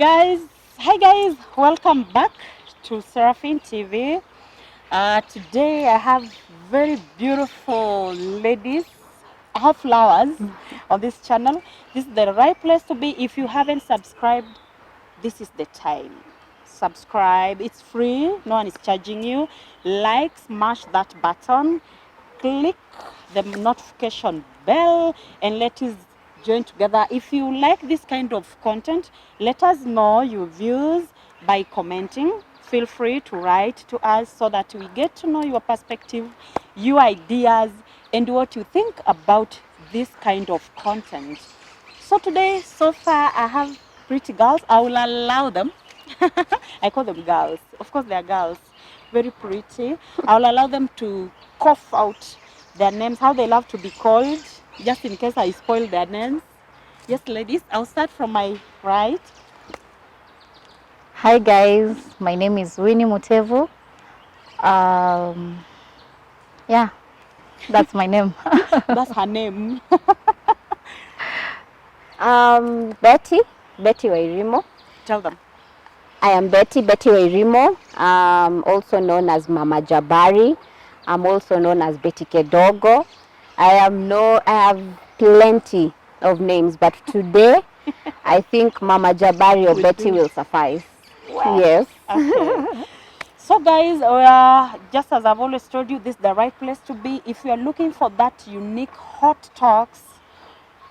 guys. Hi guys, welcome back to Seraphine TV. Today I have very beautiful ladies. I have flowers on this channel. This is the right place to be. If you haven't subscribed, this is the time. Subscribe, it's free, no one is charging you. Like, smash that button, click the notification bell, and let us join together. If you like this kind of content, let us know your views by commenting. Feel free to write to us so that we get to know your perspective, your ideas, and what you think about this kind of content. So today, so far, I have pretty girls. I will allow them. I call them girls. Of course, they are girls. Very pretty. I will allow them to cough out their names, how they love to be called, just in case I spoil their names. Yes, ladies, I'll start from my right. Hi guys, my name is Winnie Mutevu. Yeah, that's my name. That's her name. Betty Wairimo. Tell them. I am Betty Wairimo, also known as Mama Jabari. I'm also known as Betty Kedogo. I have plenty of names, but today I think Mama Jabari or Betty will suffice. Wow. Yes. Okay. So guys, just as I've always told you, this is the right place to be. If you are looking for that unique hot talks,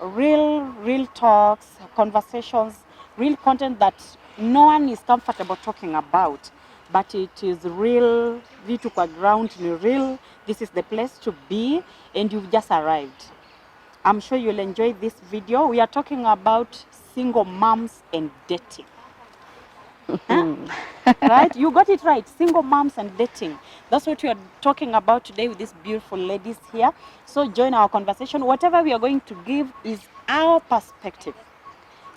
real talks, conversations, real content that no one is comfortable talking about, but it is real, vitu kwa ground ni real, this is the place to be, and you've just arrived. I'm sure you'll enjoy this video. We are talking about single moms and dating. Huh? Right? You got it right. Single moms and dating. That's what we are talking about today with these beautiful ladies here. So join our conversation. Whatever we are going to give is our perspective.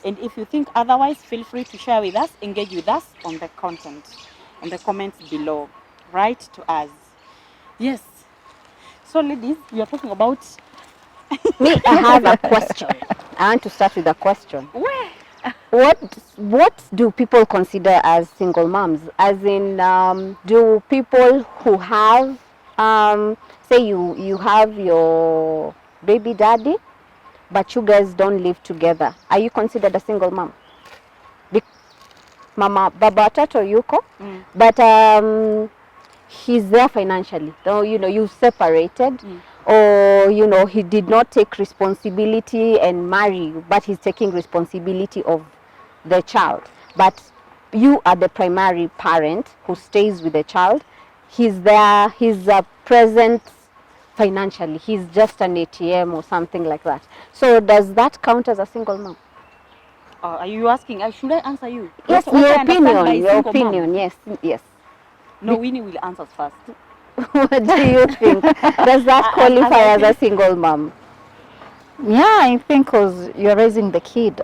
And if you think otherwise, feel free to share with us, engage with us on the content, on the comments below. Write to us. Yes. So ladies, we are talking about... Me, I have a question. I want to start with a question. Where? What do people consider as single moms? As in, do people who have, say you have your baby daddy, but you guys don't live together, are you considered a single mom? Mama baba watoto yuko, but he's there financially. So you separated, or he did not take responsibility and marry you, but he's taking responsibility of the child. But you are the primary parent who stays with the child. He's there. He's present financially. He's just an ATM or something like that. So does that count as a single mom? Are you asking? Should I answer you? Yes, What I understand by your single opinion. mom? Yes. No, Winnie will answer first. What do you think? Does that qualify as a single mom? Yeah, I think because you're raising the kid.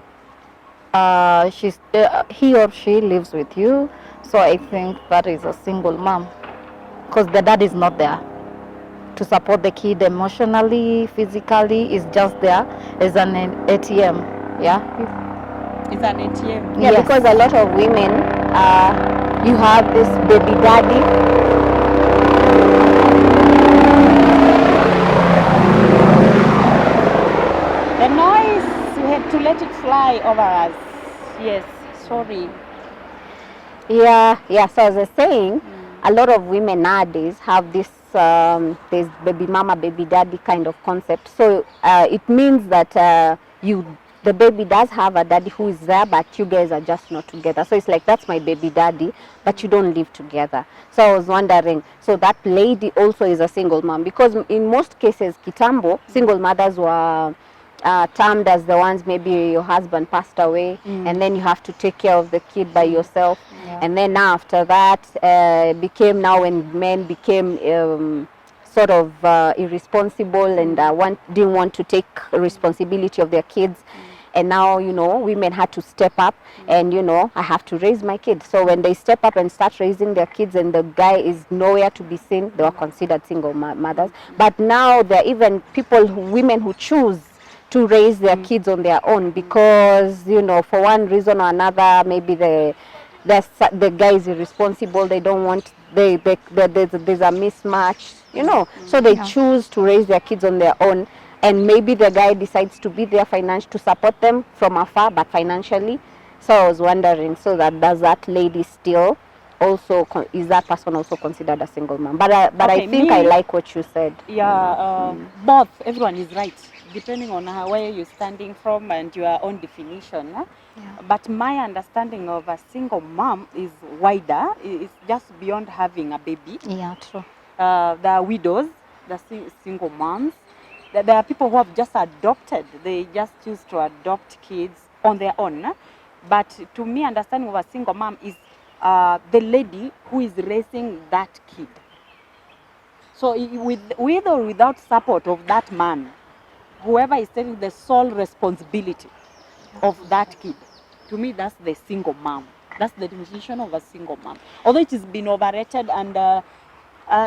He or she lives with you, so I think that is a single mom. Because the dad is not there to support the kid emotionally, physically. Is just there as an ATM. Yeah. It's an ATM. Yeah, Yes. because a lot of women, you have this baby daddy. The noise, we had to let it fly over us. Yes, sorry. Yeah. So as I was saying, a lot of women nowadays have this baby mama, baby daddy kind of concept. So it means that the baby does have a daddy who is there, but you guys are just not together. So it's like, that's my baby daddy, but you don't live together. So I was wondering, so that lady also is a single mom, because in most cases, kitambo, single mothers were termed as the ones, maybe your husband passed away, and then you have to take care of the kid by yourself. And then after that, became now when men became sort of irresponsible and didn't want to take responsibility of their kids. And now, women had to step up and, I have to raise my kids. So when they step up and start raising their kids and the guy is nowhere to be seen, they were considered single mothers. But now there are even women who choose to raise their kids on their own, because you know, for one reason or another, maybe the guy is irresponsible. They don't want there's a mismatch, you know, so they choose to raise their kids on their own, and maybe the guy decides to be there to support them from afar, but financially. So I was wondering, so that does that lady still also is that person also considered a single mom? But Okay, I think I like what you said. Yeah, both. Everyone is right, depending on where you're standing from and your own definition. But my understanding of a single mom is wider. It's just beyond having a baby. Yeah, true. There are widows, there are single moms. There are people who have just adopted. They just choose to adopt kids on their own. But to me, understanding of a single mom is the lady who is raising that kid. So with or without support of that man, whoever is taking the sole responsibility of that kid, to me that's the single mom. That's the definition of a single mom. Although it has been overrated and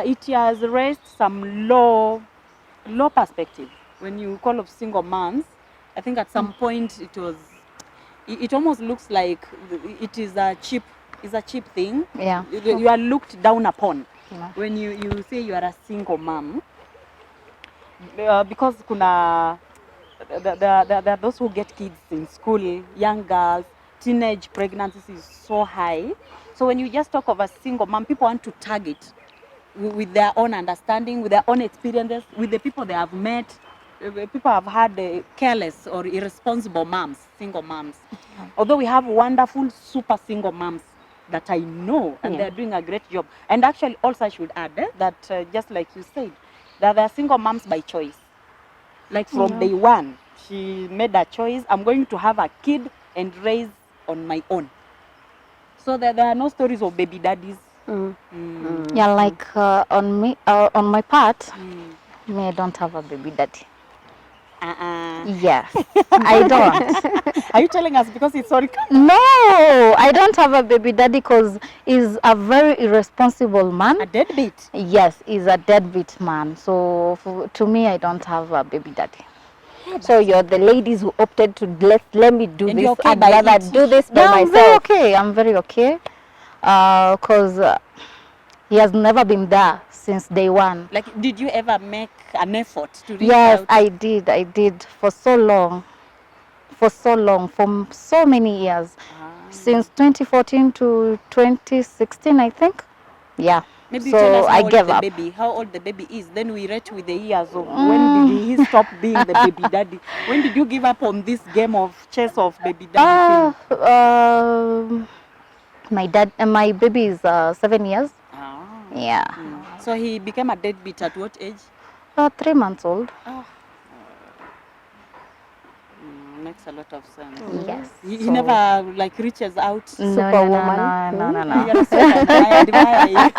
it has raised some low perspective. When you call of single moms, I think at some point it almost looks like it is a cheap thing. Yeah. You are looked down upon. Yeah. When you say you are a single mom, because there are those who get kids in school, young girls, teenage pregnancies is so high. So when you just talk of a single mom, people want to target with their own understanding, with their own experiences, with the people they have met. People have had careless or irresponsible moms, single moms. Although we have wonderful super single moms that I know, and they're doing a great job. And actually also I should add that just like you said, that they're single moms by choice. Like from day one, she made a choice, I'm going to have a kid and raise on my own. So there are no stories of baby daddies. Yeah, like on my part, me, I don't have a baby daddy. Yes, I don't. Are you telling us because it's sorry? No, I don't have a baby daddy because he's a very irresponsible man. A deadbeat? Yes, he's a deadbeat man. So to me, I don't have a baby daddy. So you're the ladies who opted to let me do And this. you're okay I'd by rather it? do this by Yeah, myself. I'm very okay. Because he has never been there since day one. Like, did you ever make an effort to reach Yes, out? I did for so long, for so many years, since 2014 to 2016, I think. Yeah. Maybe So tell us I gave up. how old the baby is. Then we rate with the years of when did he stop being the baby daddy? When did you give up on this game of chess of baby daddy thing? My baby is 7 years. Yeah. So he became a deadbeat at what age? 3 months old. Makes a lot of sense. Yes. He never like reaches out. Superwoman. No. You're so I admire you.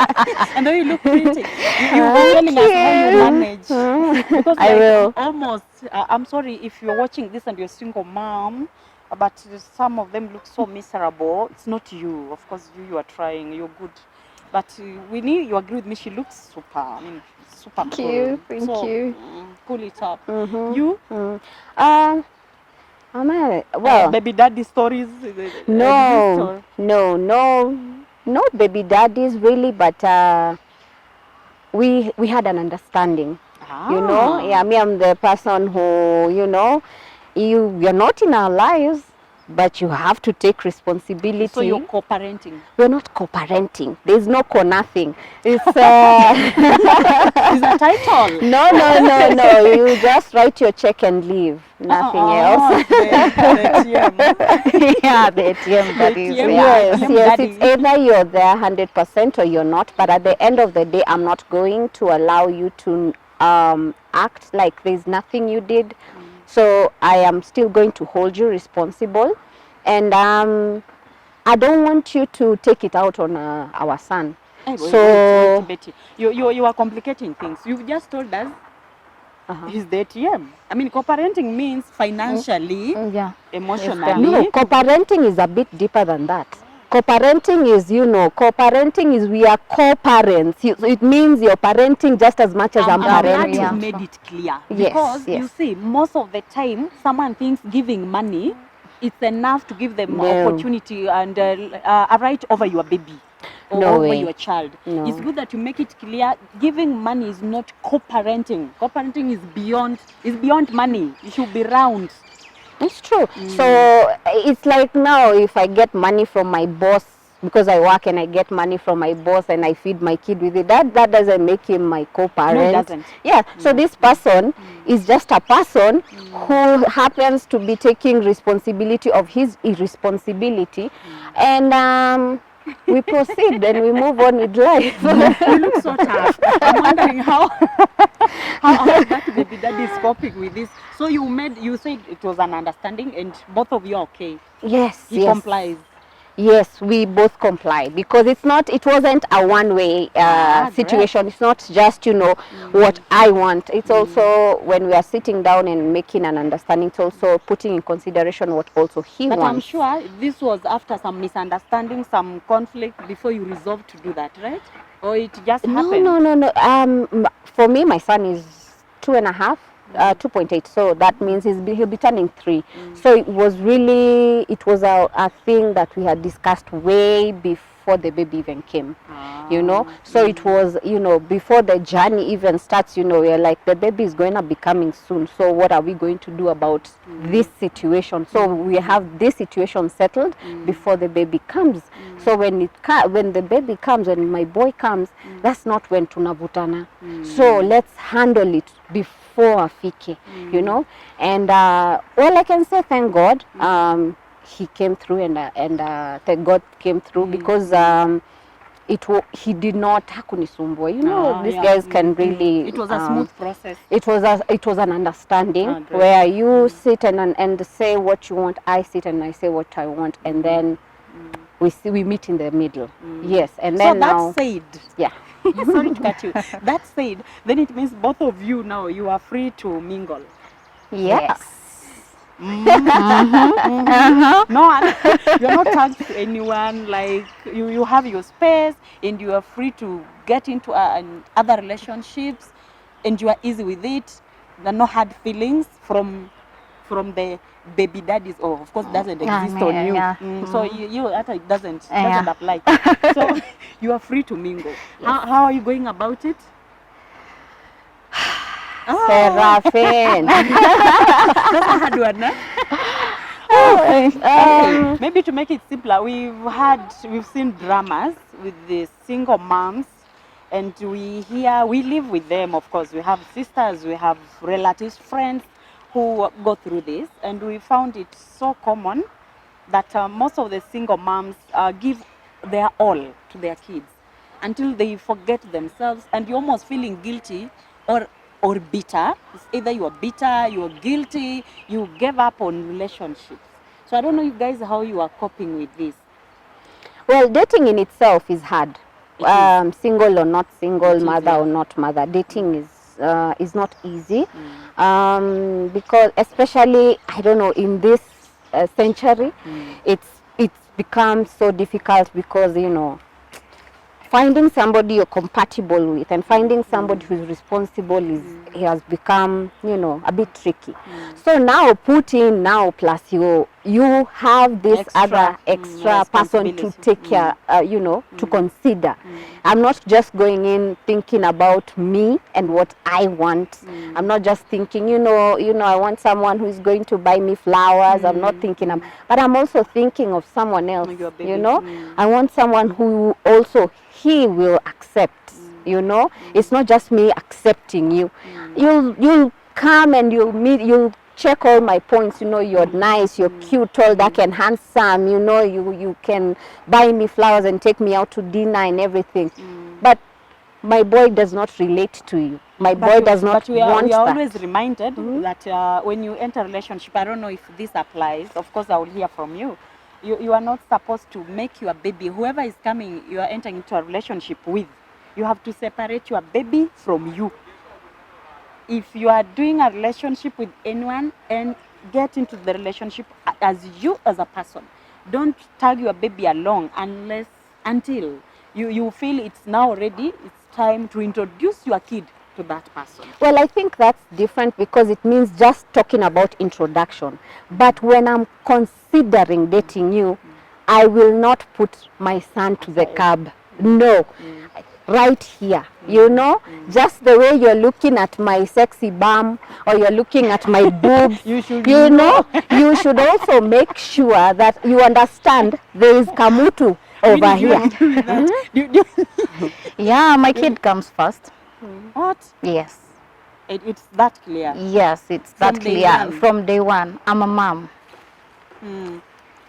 And though you look pretty, you were telling us how you manage. Because I like, will. almost, I'm sorry if you're watching this and you're a single mom, but some of them look so miserable. It's not you. Of course, you are trying. You're good. But we need you agree with me. She looks super. I mean, super Thank cool. you. Thank you. Pull it up. You? Well, baby daddy stories. no, baby daddies really, but we had an understanding. You know, yeah, me, I'm the person who, you know, you're not in our lives, but you have to take responsibility. So you're co-parenting? We're not co-parenting. There's no co-nothing. It's It's a title. No. You just write your check and leave. Nothing else. Yeah, the ATM that is. Yes. It's either you're there 100% or you're not. But at the end of the day, I'm not going to allow you to act like there's nothing you did. So I am still going to hold you responsible, and I don't want you to take it out on our son. Wait, Betty. You are complicating things. You've just told us he's the ATM. I mean, co-parenting means financially, emotionally. No, co-parenting is a bit deeper than that. Co-parenting is, co-parenting is we are co-parents. It means you're parenting just as much as I'm glad parenting. you made it clear. Yes, Because yes. you see, most of the time, someone thinks giving money, it's enough to give them No. opportunity and a right over your baby or No over way. your child. No. It's good that you make it clear. Giving money is not co-parenting. Co-parenting is beyond money. It should be round. It's true. So it's like now if I get money from my boss because I work and I get money from my boss and I feed my kid with it, that doesn't make him my co-parent. No, it doesn't. Yeah. So this person is just a person who happens to be taking responsibility of his irresponsibility, and we proceed and we move on with life. You look so tough. I'm wondering how that baby daddy is coping with this. So you said it was an understanding and both of you are okay. Yes, He yes. complies. Yes, we both comply because it wasn't a one-way situation. Great. It's not just, what I want. It's also when we are sitting down and making an understanding, it's also putting in consideration what also he But wants. I'm sure this was after some misunderstanding, some conflict before you resolved to do that, right? Or it just happened? No. For me, my son is 2.5. 2.8, so that means he'll be turning 3. So it was a thing that we had discussed way before the baby even came. So it was, before the journey even starts, we're like, the baby is going to be coming soon, so what are we going to do about this situation? So we have this situation settled before the baby comes. So when the baby comes, when my boy comes, that's not when tunavutana. So let's handle it before afike, and all I can say, thank God, he came through, and thank God came through because he did not hakunisumbua. These guys can really. It was a smooth process. It was an understanding Great. where you sit and say what you want. I sit and I say what I want, and then we meet in the middle. Yes, and then so that now. said, Yeah. sorry to cut you. That said, then it means both of you now you are free to mingle. Yes. No one, you're not tagged to anyone. Like you have your space and you are free to get into other relationships, and you are easy with it. There are no hard feelings from the baby daddies. Oh, of course, doesn't exist on you. Yeah. So you it doesn't Yeah. apply. So you are free to mingle. How are you going about it? Seraphine. That's a hard one, okay. Maybe to make it simpler, we've seen dramas with the single moms, and we live with them. Of course, we have sisters, we have relatives, friends who go through this, and we found it so common that most of the single moms give their all to their kids until they forget themselves, and you're almost feeling guilty or bitter. It's either you're bitter, you're guilty, you gave up on relationships. So I don't know, you guys, how you are coping with this. Well, dating in itself is hard. Single or not single, mother or not mother, dating is not easy. Because especially, I don't know, in this century, it's become so difficult because finding somebody you're compatible with and finding somebody who's responsible has become a bit tricky. So now plus you have this extra person to take care, to consider. I'm not just going in thinking about me and what I want. I'm not just thinking, I want someone who is going to buy me flowers. I'm not thinking, but I'm also thinking of someone else. I want someone who also he will accept. It's not just me accepting you. You'll come and you'll check all my points. You're nice, you're cute, tall, dark, and handsome. You can buy me flowers and take me out to dinner and everything. But my boy does not relate to you. My boy does not want we are that. always reminded that when you enter a relationship, I don't know if this applies. Of course, I will hear from you. You are not supposed to make your baby, whoever is coming, you are entering into a relationship with, you have to separate your baby from you. If you are doing a relationship with anyone and get into the relationship as you as a person, don't tag your baby along until you feel it's now ready. It's time to introduce your kid to that person. Well, I think that's different because it means just talking about introduction. But when I'm considering dating you, I will not put my son to the curb. No. Right here, you know, just the way you're looking at my sexy bum or you're looking at my boobs, You should you know, know. you should also make sure that you understand there is Kamutu over Really, do you here. agree with that? Yeah, my kid comes first. What? Yes. It's that clear. Yes, it's From that day clear. one. From day one. I'm a mom.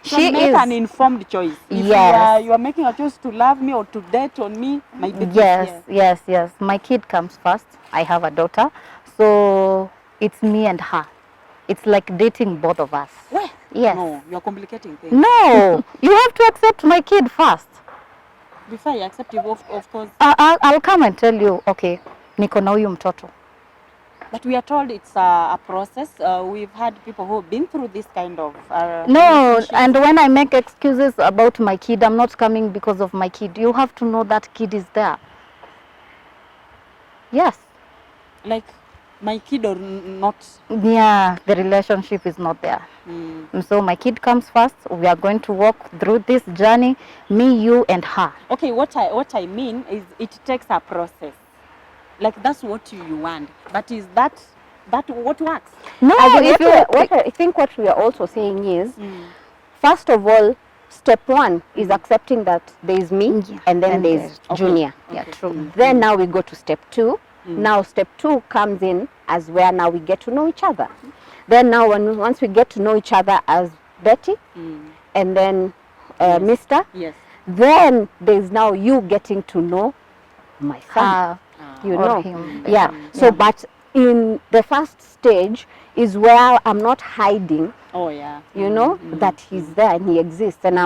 So She make an is. informed choice. If Yes. you are making a choice to love me or to date on me, my baby is Yes, here. yes, yes. My kid comes first. I have a daughter. So it's me and her. It's like dating both of us. Where? Yes. No, you are complicating things. No, you have to accept my kid first. Before I accept you, of course. I'll come and tell you, okay, niko na huyu mtoto. But we are told it's a process. We've had people who've been through this kind of No, relationships. and when I make excuses about my kid, I'm not coming because of my kid. You have to know that kid is there. Yes. Like my kid or not. Yeah, the relationship is not there. And so my kid comes first. We are going to walk through this journey, me, you, and her. Okay, what I mean is it takes a process. Like that's what you want. But is that what works? No, As in if what I think what we are also saying is, first of all, step one is accepting that there is me Yeah, and then and there's there's- Junior. yeah, true. Then now we go to step two. Now step two comes in as where now we get to know each other. Then now once we get to know each other as Betty and then Yes. Mr. Yes. Then there's now you getting to know my son. You or know, him. yeah. So, but in the first stage is where I'm not hiding, Oh yeah. you know, that he's there and he exists, and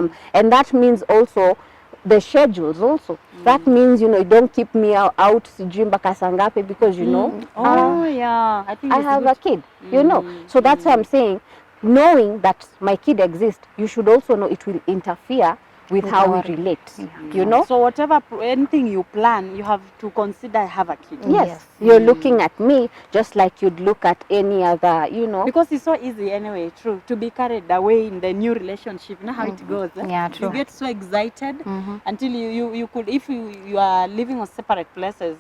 that means also the schedules also. That means, you know, you don't keep me out sijui mpaka saa ngapi because you know Oh yeah. I think I it's have good. a kid, you know. So that's why I'm saying, knowing that my kid exists, you should also know it will interfere with how we our- relate, you know. So whatever anything you plan, you have to consider I have a kid. Yes, Yes. you're looking at me just like you'd look at any other, you know. Because it's so easy anyway, true, to be carried away in the new relationship. You know how it goes. Eh? Yeah, You true. get so excited until you could, if you are living on separate places,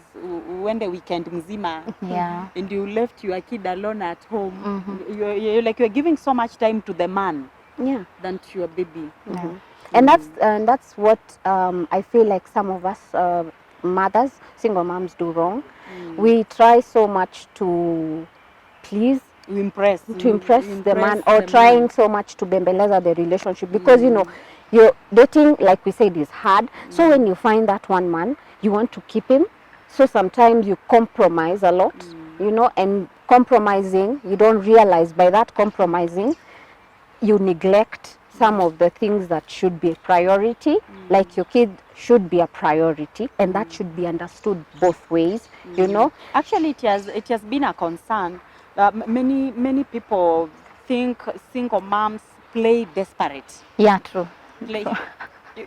when the weekend mzima, Yeah. and you left your kid alone at home, you're like you're giving so much time to the man Yeah. than to your baby. And that's what I feel like some of us mothers, single moms do wrong. We try so much to please, You impress. to impress you the man, impress or the trying man. so much to bembeleza the relationship, because you know you're dating, like we said, is hard. So when you find that one man, you want to keep him. So sometimes you compromise a lot, you know, and compromising, you don't realize by that compromising you neglect some of the things that should be a priority, like your kid should be a priority, and that should be understood both ways, you know. Actually, it has been a concern. Many people think single moms play desperate. Yeah, true. Like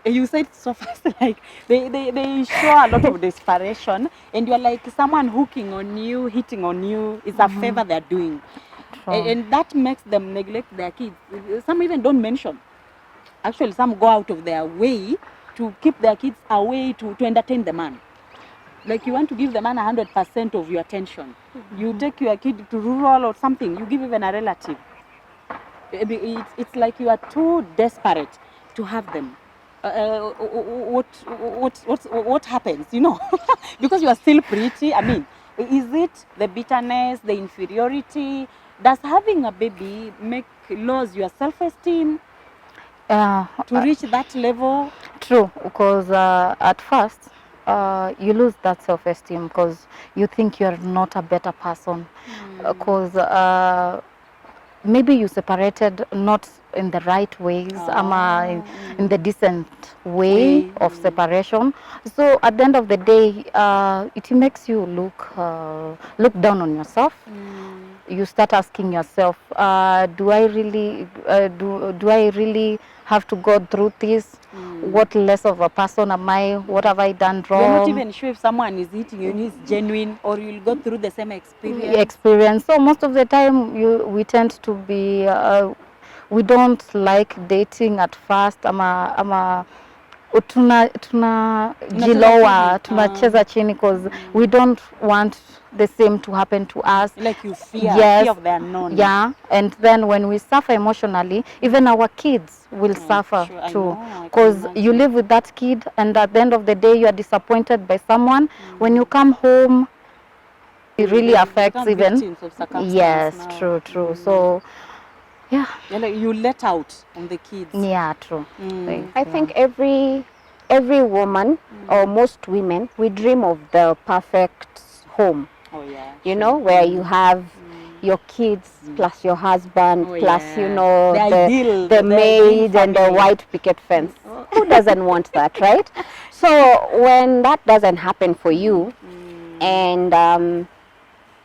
you said so fast, like they show a lot of desperation, and you're like someone hooking on you, hitting on you is a favor they're doing. True. And that makes them neglect their kids. Some even don't mention. Actually, some go out of their way to keep their kids away to entertain the man. Like you want to give the man 100% of your attention. You take your kid to rural or something, you give even a relative. It's like you are too desperate to have them. What happens, you know? Because you are still pretty. I mean, is it the bitterness, the inferiority? Does having a baby make lose your self-esteem to reach that level? True, because at first you lose that self-esteem because you think you're not a better person. Because maybe you separated not in the right ways, in the decent way of separation. So at the end of the day, it makes you look down on yourself. You start asking yourself, do I really have to go through this. What less of a person am I? What have I done wrong? You're not even sure if someone is hitting you and is genuine, or you'll go through the same experience. So most of the time we tend to be we don't like dating at first. Tunajilowa, tunacheza chini because we don't want the same to happen to us. Like you fear of the unknown. Yeah, and then when we suffer emotionally, even our kids will suffer too. Because you live with that kid, and at the end of the day, you are disappointed by someone. When you come home, it really affects even. Yes, true. So, yeah. Like you let out on the kids. Yeah, true. I think every woman or most women, we dream of the perfect home. Oh yeah. You know, where you have your kids plus your husband plus you know the maid and the white picket fence. Who doesn't want that, right? So when that doesn't happen for you, and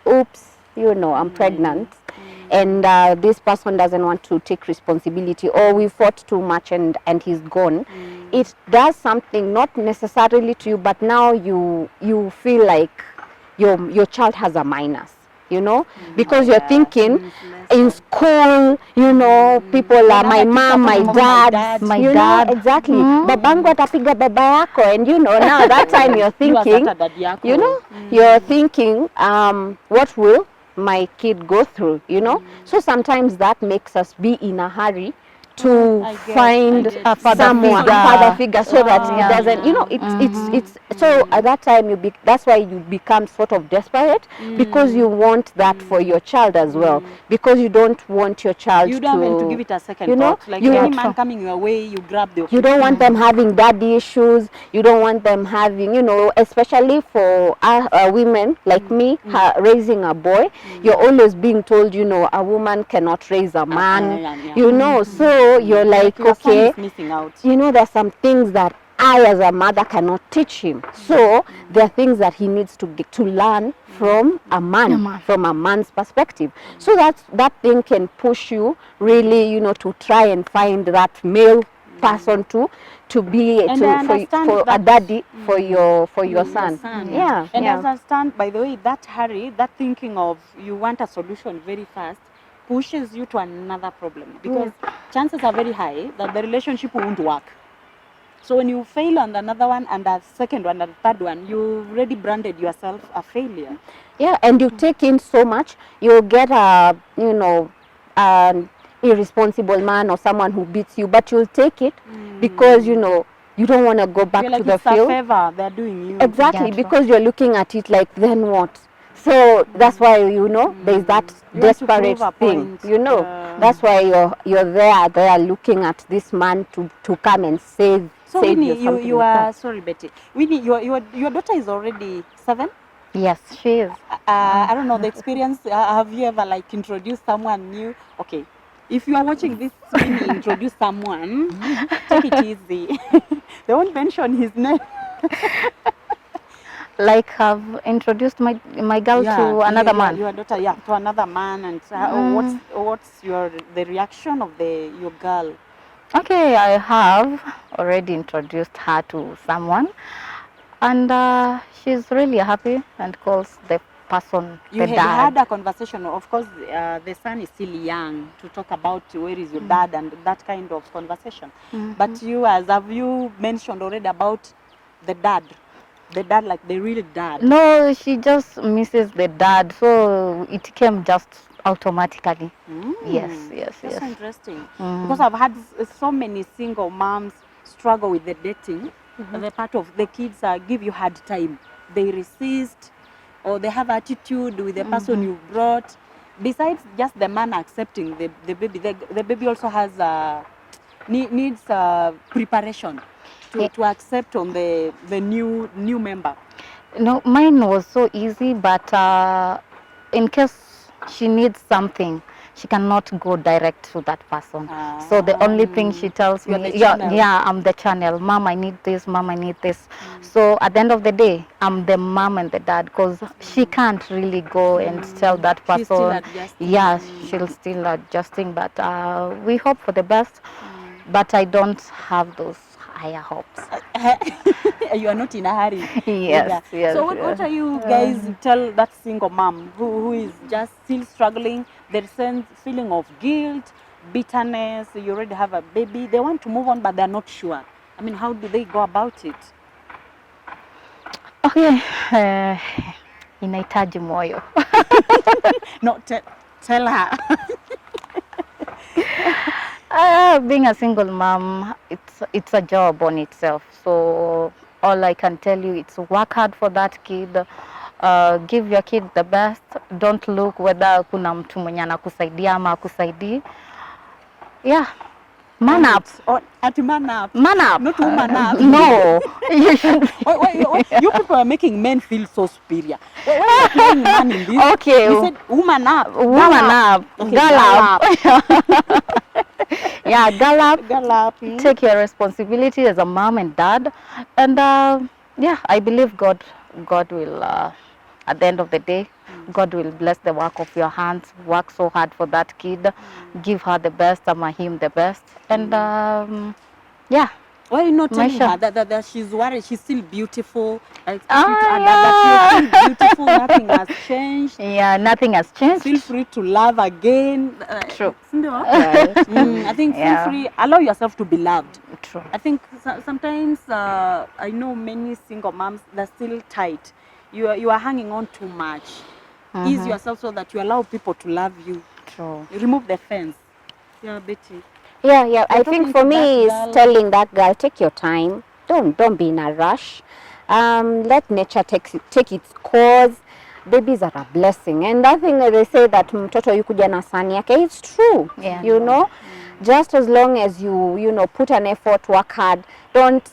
oops, you know, I'm pregnant, and this person doesn't want to take responsibility, or we fought too much and he's gone, it does something not necessarily to you, but now you feel like your child has a minus, you know, because you're thinking in school, you know, people are my mom, my dad, you know, exactly. Babangu atapiga baba yako, and you know, now that time you're thinking, you know, you're thinking, what will my kid go through, you know? So sometimes that makes us be in a hurry to find a father figure so that it doesn't, you know, it's so at that time that's why you become sort of desperate, because you want that for your child as well, because you don't want your child you don't want to give it a second you know, thought. Like any man coming your way, you grab the you don't want them having daddy issues, you don't want them having, you know, especially for women like me, raising a boy, you're always being told, you know, a woman cannot raise a man, you know, so you're like, okay, missing out. You know, there's some things that I as a mother cannot teach him. So there are things that he needs to get to learn from a man, from a man's perspective. So that thing can push you really, you know, to try and find that male person to be for a daddy for your son. Yeah. And I understand, by the way, that hurry, that thinking of you want a solution very fast pushes you to another problem, because chances are very high that the relationship won't work. So when you fail on another one and a second one and a third one, you already branded yourself a failure. Yeah, and you take in so much, you'll get a, you know, an irresponsible man or someone who beats you, but you'll take it because, you know, you don't want to go back like to the it's field. A favor they're doing you. Exactly, because you're looking at it like, then what? So that's why, you know, there's that desperate thing, you know. That's why you're there looking at this man to come and save. So Winnie, you are sorry, Betty. Winnie, your daughter is already 7. Yes, she is. I don't know the experience. Have you ever like introduced someone new? Okay, if you are watching this, Winnie introduce someone. Take it easy. They won't mention his name. Like have introduced my girl to another man. Your daughter, to another man, and what's the reaction of your girl? Okay, I have already introduced her to someone, and she's really happy and calls the person you the dad. had a conversation. Of course, the son is still young to talk about where is your dad and that kind of conversation. But have you mentioned already about the dad? The dad, like the real dad? No, she just misses the dad, so it came just automatically. Yes. That's so interesting. Because I've had so many single moms struggle with the dating. The part of the kids give you hard time. They resist, or they have attitude with the person you brought. Besides just the man accepting the baby, the baby also has needs preparation to accept on the new member. No, mine was so easy, but in case she needs something, she cannot go direct to that person. So the only thing she tells me, I'm the channel. Mom, I need this. Mom, I need this. So at the end of the day, I'm the mom and the dad, because she can't really go and tell that person. She's still adjusting. Yeah, she'll still adjusting, but we hope for the best. but I don't have those higher hopes. You are not in a hurry. Yes, either. So yes, what are yes. you guys tell that single mom who is just still struggling? There's a feeling of guilt, bitterness. You already have a baby. They want to move on, but they're not sure. I mean, how do they go about it? Okay, inahitaji moyo. No, tell her. Being a single mom, it's a job on itself. So all I can tell you, it's work hard for that kid. Give your kid the best. Don't look whether kuna mtu mwenye anakusaidia ama akusaidii. Yeah, man up. Man up. Man up. Not woman up. No. You should. You people are making men feel so superior. Why are you playing man in this? Okay. You said woman up. Woman up. Okay, Girl up. Yeah, girl up. Girl up. Take your responsibility as a mom and dad, and yeah, I believe God will, at the end of the day, God will bless the work of your hands. Work so hard for that kid, give her the best, ama him the best, and yeah. Why are you not telling Maisha. her that she's worried, she's still beautiful, Yeah. that you're still beautiful, nothing has changed. Yeah, nothing has changed. Feel free to love again. True. Right. I think feel free, allow yourself to be loved. True. I think sometimes I know many single moms, they're still tight. You are hanging on too much. Ease yourself so that you allow people to love you. True. Remove the fence. Yeah, Betty. Yeah. I talking think for to me that is girl. telling that girl, take your time. Don't be in a rush. Let nature take its course. Babies are a blessing, and that thing that they say that mtoto yukuja na sahani yake, it's true. Yeah. You know, just as long as you know put an effort, work hard. Don't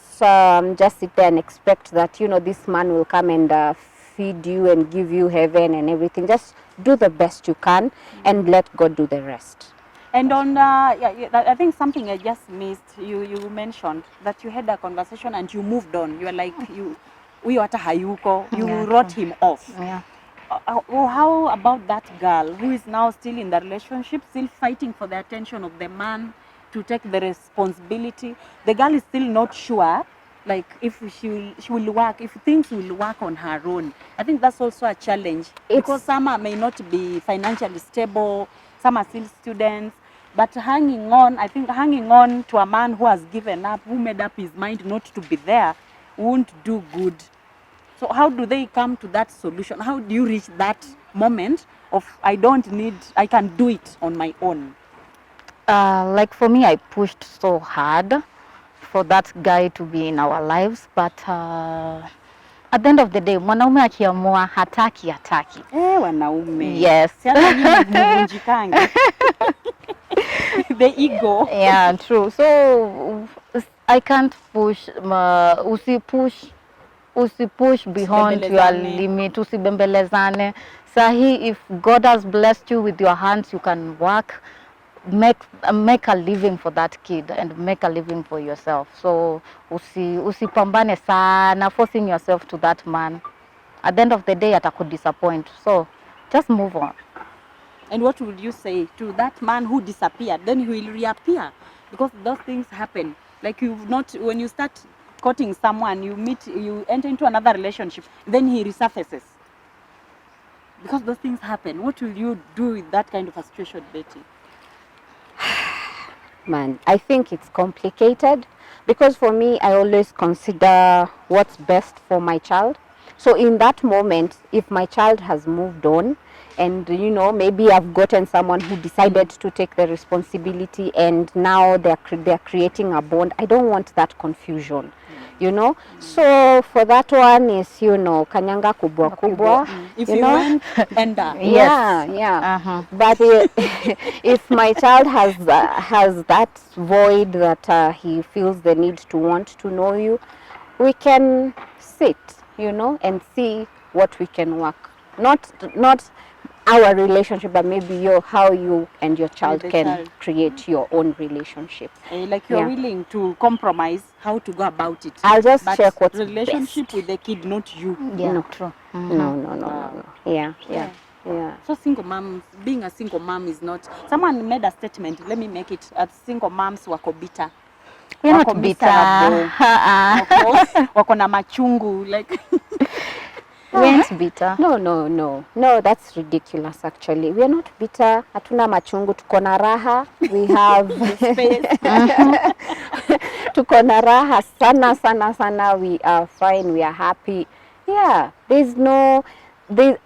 just sit there and expect that this man will come and feed you and give you heaven and everything. Just do the best you can and let God do the rest. And on, I think something I just missed, you mentioned that you had a conversation and you moved on. You were like, huyo hata hayuko, you wrote him off. Yeah. How about that girl who is now still in the relationship, still fighting for the attention of the man to take the responsibility? The girl is still not sure, like if she will work, if things will work on her own. I think that's also a challenge because some may not be financially stable, some are still students, but hanging on, I think hanging on to a man who has given up, who made up his mind not to be there, won't do good. So how do they come to that solution? How do you reach that moment of I can do it on my own? Like for me, I pushed so hard for that guy to be in our lives, but at the end of the day, mwanaume akiamua hataki. Wanaume. Yes. Mvunjikangi. The ego. Yeah, true. So I can't push. Usipush beyond your limit. Usibembelezane. Sahi, if God has blessed you with your hands, you can work. Make a living for that kid and make a living for yourself. So usipambane sana forcing yourself to that man. At the end of the day, ataku disappoint. So just move on. And what would you say to that man who disappeared? Then he will reappear because those things happen. Like when you start courting someone, you enter into another relationship, then he resurfaces. Because those things happen. What will you do with that kind of a situation, Betty? Man, I think it's complicated because for me, I always consider what's best for my child. So in that moment, if my child has moved on and maybe I've gotten someone who decided to take the responsibility and now they're creating a bond, I don't want that confusion. So for that one is kanyanga kubwa. If you went ender. Yeah. But if my child has that void that he feels the need to want to know you, we can sit and see what we can work. Not our relationship, but maybe how you and your child can create your own relationship. Like you're willing to compromise how to go about it. I'll just check what's relationship best with the kid, not you. Yeah, no. true. No. Yeah. So single moms, being a single mom is not. Someone made a statement. Let me make it. Single moms wako bitter. We're wako not bitter. miserable, wako na machungu like We ain't bitter. No, that's ridiculous actually. We are not bitter, hatuna machungu, tuko na raha. We have space. tuko na raha sana. We are fine, we are happy. Yeah, there's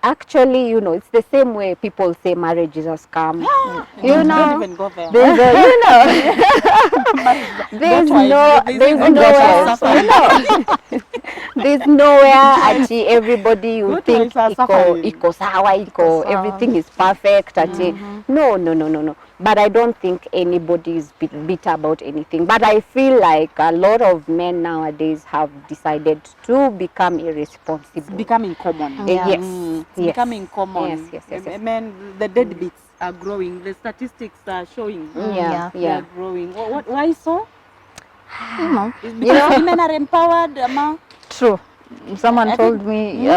actually, you know, it's the same way people say marriage is a scam. You know, Don't even go there. there's a, you know, there's nowhere ati everybody you Good think wives are suffering. iko sawa, iko everything is perfect ati no. But I don't think anybody is bitter about anything. But I feel like a lot of men nowadays have decided to become irresponsible. Becoming common. Yes. It's Yes. becoming common. Yes. Men, the deadbeats are growing. The statistics are showing. Yeah. They are growing. Why so? You know. It's because women are empowered, Ama. True. Someone I told think- me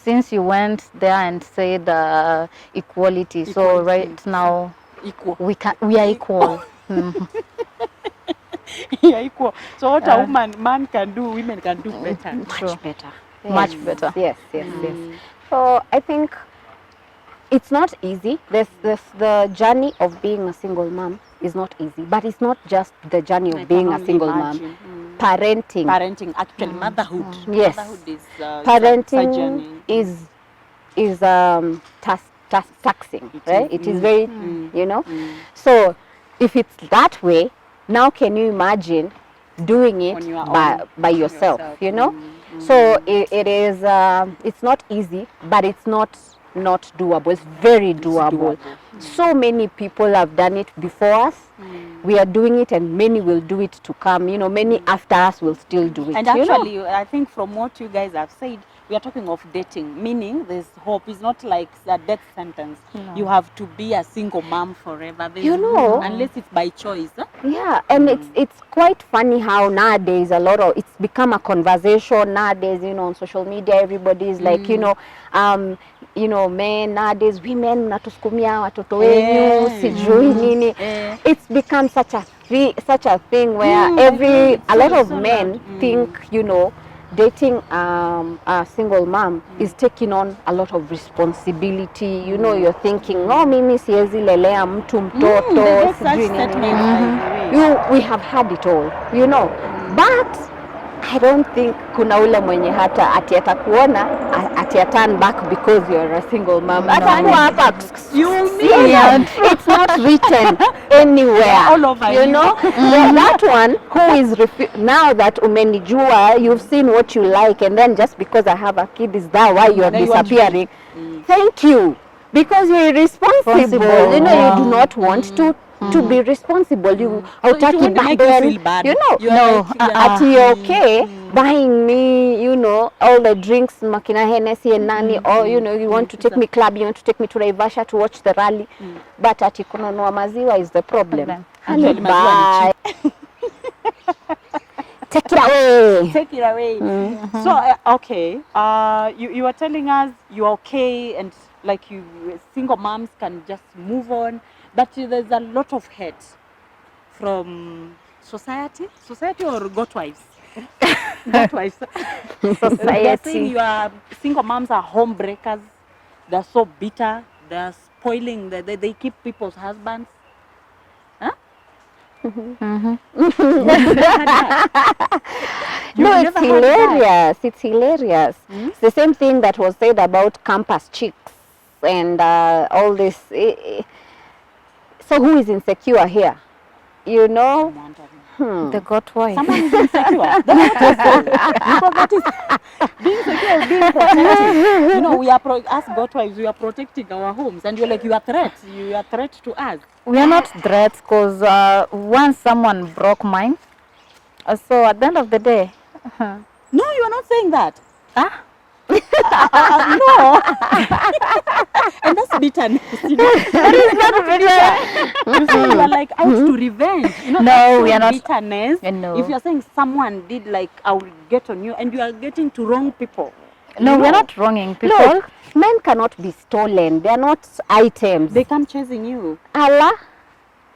since you went there and said equality, so Equality. right now Equal. we are equal. Yeah, equal. So what a man can do, women can do better. True. Much better. Much better. Yes. So I think it's not easy. The journey of being a single mom is not easy, but it's not just the journey of I being can a only single imagine. mom. Parenting, Actually, motherhood. Yes. Motherhood is it's a journey. parenting is taxing, It right? is. It is very, you know. So if it's that way, now can you imagine doing it On your by own. yourself, Yourself. you know? So it is it's not easy, but it's not doable. It's very doable. So many people have done it before us. We are doing it, and many will do it to come. You know, many after us will still do it. And you know? actually, I think from what you guys have said, we are talking of dating, meaning there's hope. It's not like a death sentence. You have to be a single mom forever. There's You know. unless it's by choice. Huh? Yeah, and it's quite funny how nowadays it's become a conversation nowadays. You know, on social media, everybody is like, you know, men nowadays, women mnatusukumia watoto wenyu, sijui nini. It's become such a thing where a lot of men think, you know, dating a single mom is taking on a lot of responsibility. You know, you're thinking, oh, mimi siwezi lelea mtu mtoto, There's such sijui nini. statement. We have had it all, you know. But I don't think kuna ule mwenye hata ati atakuona ati turn back because you're a single mom. Atakuwa hapa. It's not written anywhere. All over you you. know. That one who is now that umenijua, you've seen what you like, and then just because I have a kid is that why you're Then you want to disappearing. Thank you. Because you're irresponsible. You know, you do not want to be responsible. You hautaki won't make you burden. feel bad. You know, You're like, ati you're okay buying me, you know, all the drinks, makina Hennessy and nani, or you know, you want to take me club, you want to take me to Naivasha to watch the rally, but ati kununua maziwa is the problem. Honey, Actually, maziwa ni bye. Take it away. Take it away. So, okay, you are telling us you're okay and like you single moms can just move on, but there's a lot of hate from society or goat wives. Goat wives. They're saying you are single moms are homebreakers. They're so bitter. They're spoiling. They keep people's husbands. Huh? No, it's hilarious. It's hilarious. It's the same thing that was said about campus chicks and all this. So who is insecure here? You know? The goat wife. Someone is insecure. That's what I say. Because that is being secure, being protective. You know, we are as goat wives, we are protecting our homes, and you're like, you are a threat to us. We are not threats because once someone broke mine, so at the end of the day, No, you are not saying that. ah, No. And that's bitterness. You know? That is not bitterness. You are like out to revenge. You know, No, that's we are not. bitterness. No. If you're saying someone did like, I will get on you, and you are getting to wrong people. no, You we are know? not wronging people. Look, men cannot be stolen. They are not items. They come chasing you. Allah.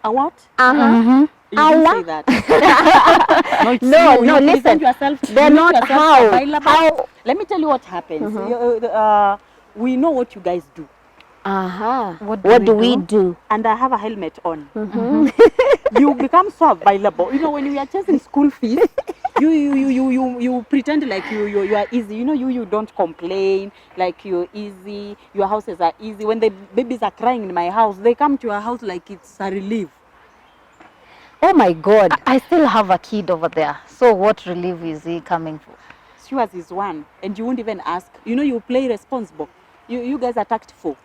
A what? Uh-huh. You didn't Allah. say that. No, it's No, you. no, You present listen. yourself. They're You make not yourself how. available. How? Let me tell you what happens. We know what you guys do, What What do we we do? and I have a helmet on. You become so available. You know, when we are chasing school fees, you pretend like you are easy. You know, you don't complain, like you're easy. Your houses are easy. When the babies are crying in my house, they come to your house like it's a relief. Oh my God. I still have a kid over there. So what relief is he coming for? Yours is one, and you won't even ask. You know, you play responsible. You guys are tactful.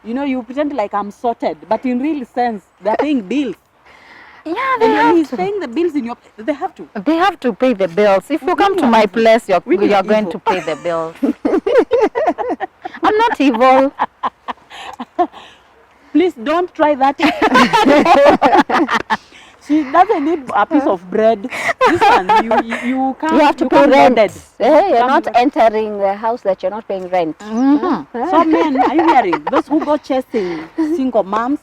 You know, you pretend like I'm sorted, but in real sense, they're paying bills. Yeah, they And when have he's to. paying the bills in your, they have to. They have to pay the bills. If you When come you to are my evil. place, When you you're are going evil. to pay the bills. I'm not evil. Please don't try that. She doesn't need a piece of bread. This one, you come, You have to you pay come rent. loaded. You're Come not loaded. entering the house that you're not paying rent. So men, are you hearing? Those who go chasing single moms,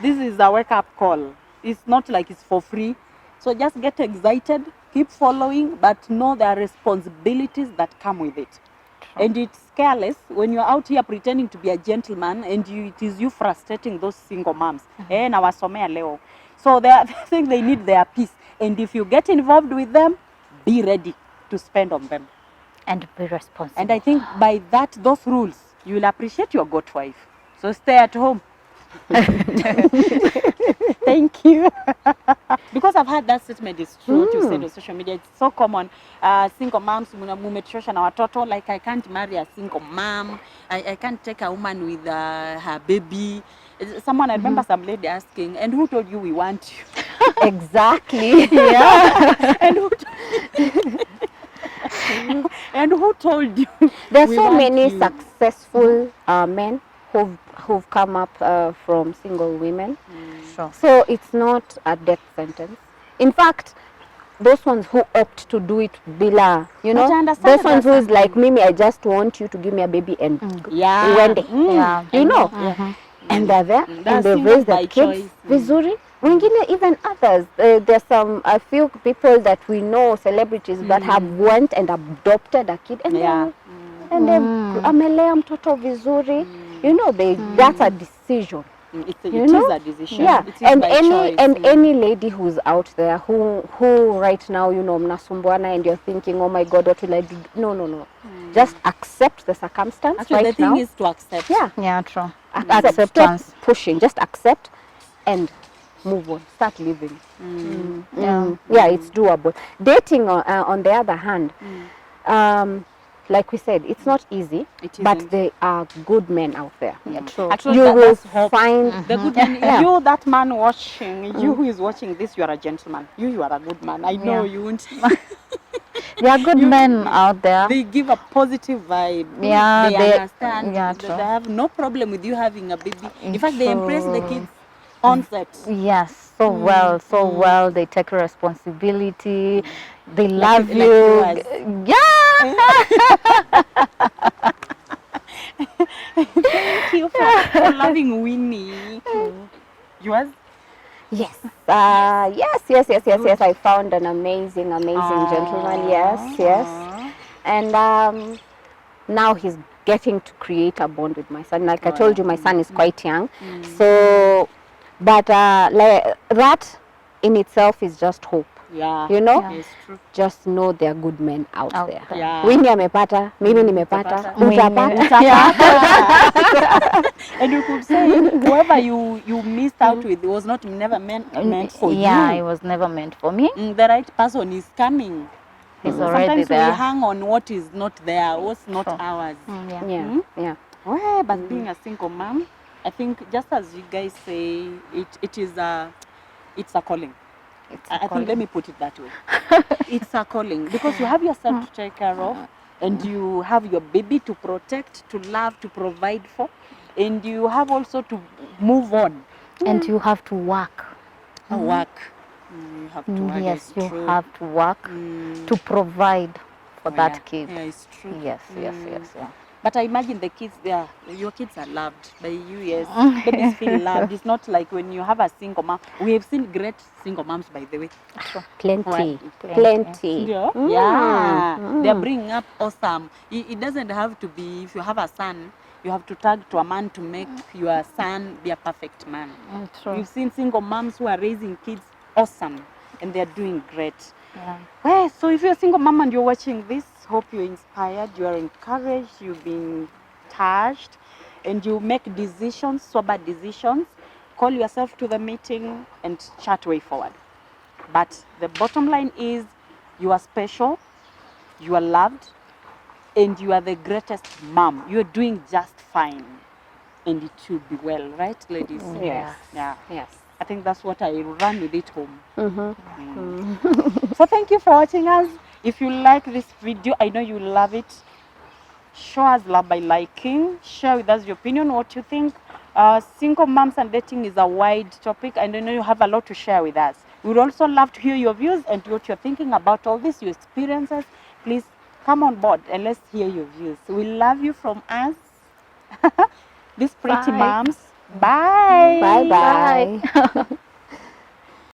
this is a wake-up call. It's not like it's for free. So just get excited, keep following, but know there are responsibilities that come with it. And it's careless when you're out here pretending to be a gentleman and it is you frustrating those single moms. Nawasomea leo. So they think they need their peace. And if you get involved with them, be ready to spend on them. And be responsible. And I think by that, those rules, you will appreciate your goat wife. So stay at home. Thank you. Because I've heard that statement is true, what you said on social media. It's so common. Single moms, mumetrosha na watoto. Like, I can't marry a single mom. I can't take a woman with her baby. Someone, I remember some lady asking, and who told you we want you? Exactly. Yeah. And who and who told you? There are we so want many you? successful men who've come up from single women. Sure. So it's not a death sentence. In fact, those ones who opt to do it bila, you But I know, understand those ones that who's like sometimes- Mimi, I just want you to give me a baby and Yeah. uende. Yeah. You know, Yeah. and they're there They're and they single raise their by kids choice. vizuri. Wengine even others. There's a few people that we know, celebrities that have went and adopted a kid and Yeah. and amelea mtoto vizuri. You know, that's a decision. It You is know? a decision. Yeah, It is and by any choice. any lady who's out there who right now, you know, mnasumbuana and you're thinking, oh my God, what will I do? No. Just accept the circumstance Actually, the right thing now. is to accept. Yeah, Yeah, true. accept. Acceptance. Stop pushing. Just accept and move on. Start living. Yeah, it's doable. Dating, on the other hand, like we said, it's not easy, It but isn't. there are good men out there. Yeah, true. Actually, You will that's hope. find The good man, Yeah. you, that man watching, you who is watching this, you are a gentleman. You are a good man. I know Yeah. you won't. There are good men out there. They give a positive vibe. Yeah, they understand. yeah, They true. have no problem with you having a baby. In fact, they impress the True. kids on set. Yes, so well. They take responsibility. They Like- love like you. yours. Yeah. Thank you for loving Winnie. Yours? Yes. Yes. I found an amazing gentleman. Yes. And now he's getting to create a bond with my son. Like I told you, my son is quite young. So, but like that in itself is just hope. Yeah. You know? Yeah. Yes, true. Just know there are good men out Out there. there. Yeah. Winnie amepata, mimi nimepata, Utapata. utapata. And you could say whoever you missed out with was not never meant for Yeah, you. it was never meant for me. The right person is coming. He's already Sometimes there. we hang on what is not there, what's not Sure. ours. Yeah. Yeah. Well, but being a single mom, I think just as you guys say, it's a calling. It's I think, let me put it that way. It's a calling because you have yourself to take care of, and you have your baby to protect, to love, to provide for, and you have also to move on. And you have to work. Work. You have to work. Yes, it's you true. have to work to provide for Oh, that yeah. kid. Yeah, it's true. Yes. But But I imagine the kids there, your kids are loved by you, yes. Babies feel loved. It's not like when you have a single mom. We have seen great single moms, by the way. Plenty. Right. Plenty. Yeah. Mm. Yeah. They're bringing up awesome. It doesn't have to be, if you have a son, you have to tag to a man to make your son be a perfect man. True. We've seen single moms who are raising kids awesome and they're doing great. Yeah. Well, so if you're a single mom and you're watching this, hope you're inspired, you are encouraged, you've been touched, and you make decisions, sober decisions. Call yourself to the meeting and chat way forward. But the bottom line is you are special, you are loved, and you are the greatest mom. You're doing just fine. And it should be well, right, ladies? Yes. Yeah. Yes. I think that's what I run with it home. Mm-hmm. So thank you for watching us. If you like this video, I know you love it. Show us love by liking. Share with us your opinion, what you think. Single moms and dating is a wide topic. I know you have a lot to share with us. We would also love to hear your views and what you're thinking about all this, your experiences. Please come on board and let's hear your views. We love you from us. These pretty Bye. moms. Bye. Bye-bye.